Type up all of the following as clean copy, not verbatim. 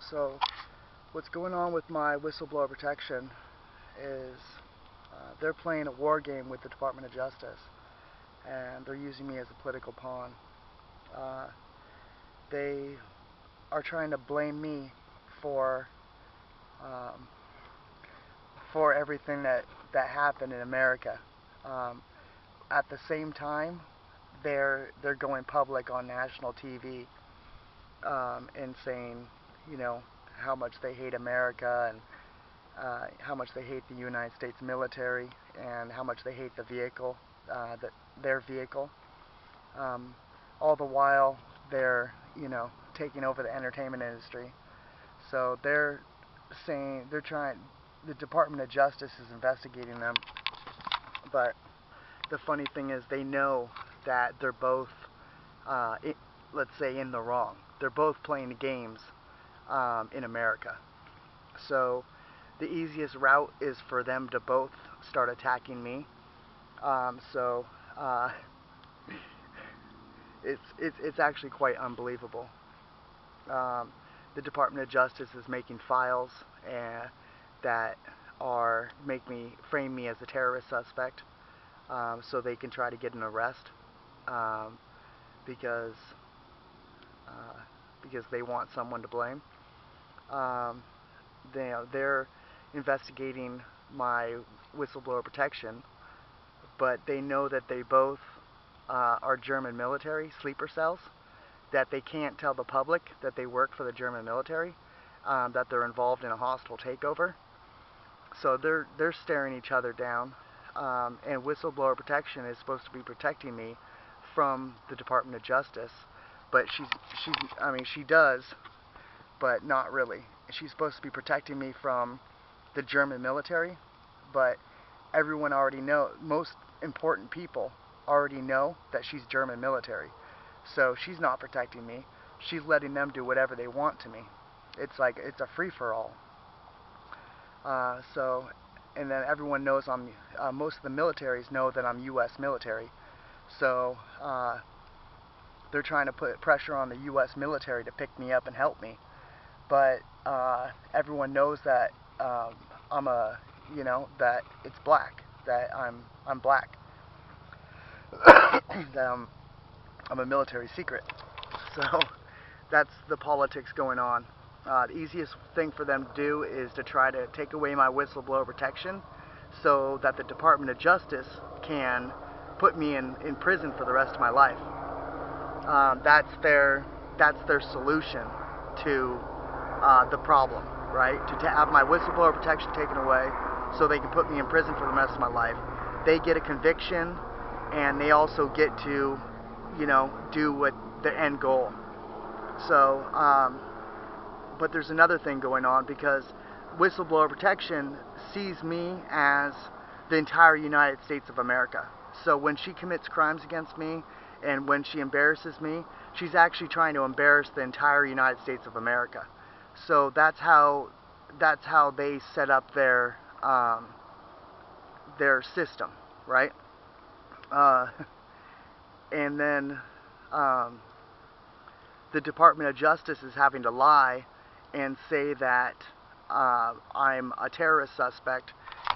So what's going on with my whistleblower protection is they're playing a war game with the Department of Justice, and they're using me as a political pawn. Uh, they are trying to blame me for um, for everything that happened in America. Um, at the same time, they're going public on national TV and saying, you know, how much they hate America and how much they hate the United States military and how much they hate the vehicle, their vehicle. Um, all the while they're, taking over the entertainment industry. So they're saying the Department of Justice is investigating them, but the funny thing is they know that they're both, let's say, in the wrong. They're both playing the games in America. So the easiest route is for them to both start attacking me. So it's actually quite unbelievable. The Department of Justice is making files that are frame me as a terrorist suspect, so they can try to get an arrest um, because because they want someone to blame. Um, they're investigating my whistleblower protection, but they know that they both are German military sleeper cells, that they can't tell the public that they work for the German military, that they're involved in a hostile takeover. So they're staring each other down, and whistleblower protection is supposed to be protecting me from the Department of Justice, but she does, but not really. She's supposed to be protecting me from the German military, but everyone already most important people already know that she's German military. So she's not protecting me. She's letting them do whatever they want to me. It's like it's a free-for-all. And then everyone knows most of the militaries know that I'm U.S. military. So they're trying to put pressure on the U.S. military to pick me up and help me. But everyone knows that that it's black, that I'm black, that I'm a military secret. So that's the politics going on. The easiest thing for them to do is to try to take away my whistleblower protection so that the Department of Justice can put me in prison for the rest of my life. That's their solution to the problem, right? To have my whistleblower protection taken away so they can put me in prison for the rest of my life. They get a conviction, and they also get to, do what the end goal. So, but there's another thing going on because whistleblower protection sees me as the entire United States of America. So when she commits crimes against me and when she embarrasses me, she's actually trying to embarrass the entire United States of America. So that's how they set up their system, right? And then the Department of Justice is having to lie and say that I'm a terrorist suspect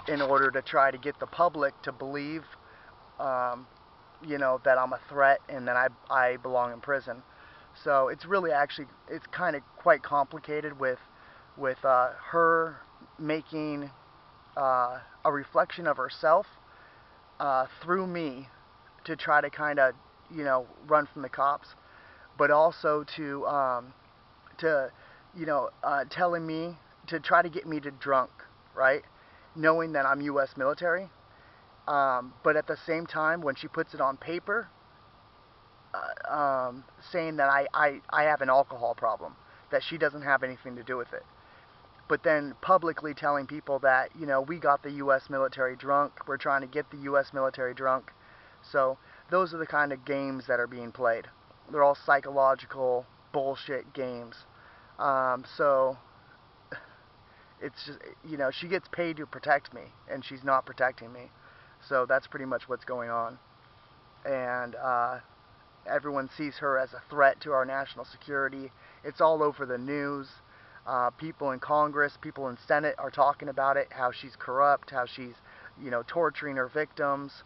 in order to try to get the public to believe, that I'm a threat and that I belong in prison. So it's really it's kind of quite complicated with her making a reflection of herself through me to try to kind of run from the cops, but also to telling me to try to get me to drunk, right? Knowing that I'm U.S. military, but at the same time, when she puts it on paper, saying that I have an alcohol problem, that she doesn't have anything to do with it. But then publicly telling people that, we got the U.S. military drunk, we're trying to get the U.S. military drunk. So those are the kind of games that are being played. They're all psychological bullshit games. So it's just, she gets paid to protect me, and she's not protecting me. So that's pretty much what's going on. And everyone sees her as a threat to our national security. It's all over the news. People in Congress, people in Senate are talking about it, how she's corrupt, how she's, torturing her victims,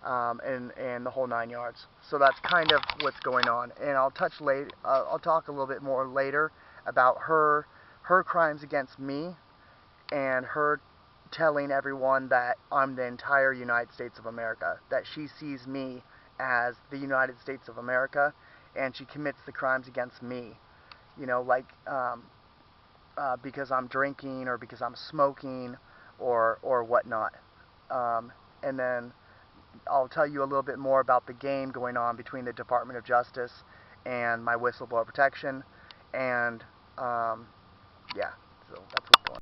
and the whole 9 yards. So that's kind of what's going on. And I'll talk a little bit more later about her crimes against me, and her telling everyone that I'm the entire United States of America, that she sees me as the United States of America, and she commits the crimes against me. Like because I'm drinking or because I'm smoking or whatnot. And then I'll tell you a little bit more about the game going on between the Department of Justice and my whistleblower protection. And yeah, so that's what's going on.